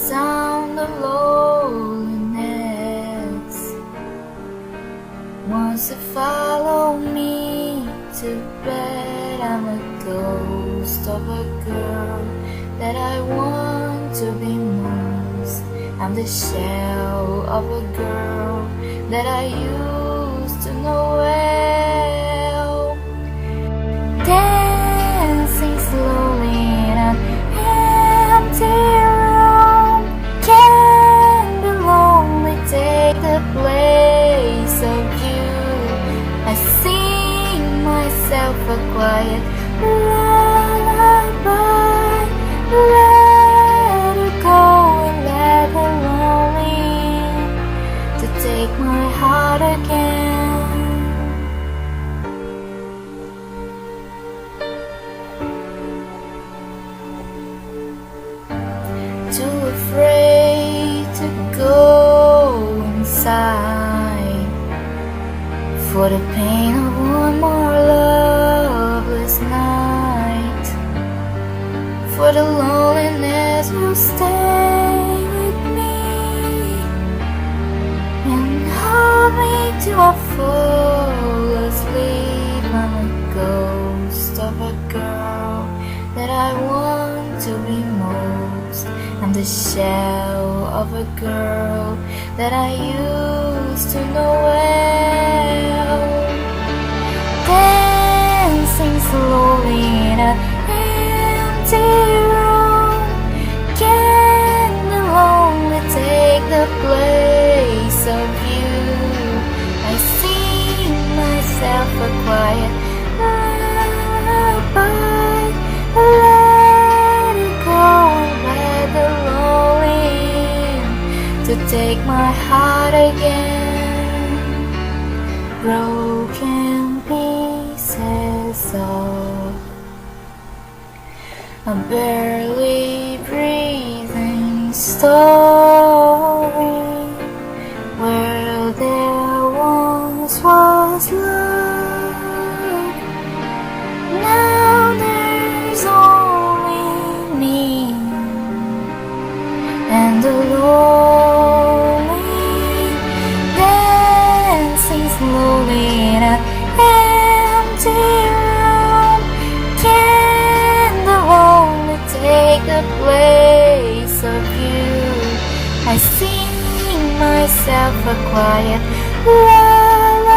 sound of loneliness wants to follow me to bed. I'm a ghost of a girl that I want to be most. I'm the shell of a girl that I used to know well. Dancing slowly in an empty room. Can the lonely take the place of you? I sing myself a quiet lullaby. Let her go and let her lonely to take my heart again. Too afraid to go inside for the pain of one more loveless night, for the loneliness will stay with me and hold me till I fall asleep. I'm a ghost of a girl that I want to be most. I'm the shell of a girl that I used to know well. Dancing slowly in an empty room. Can the lonely take the place of you? I sing myself a quiet lullaby. Let it go and let the lonely to take my heart again. Broken pieces of a barely breathing story, where there once was love. Now there's only me and the lonely, dancing slowly in an empty room. Can the lonely take the place of you? I sing myself a quiet lullaby.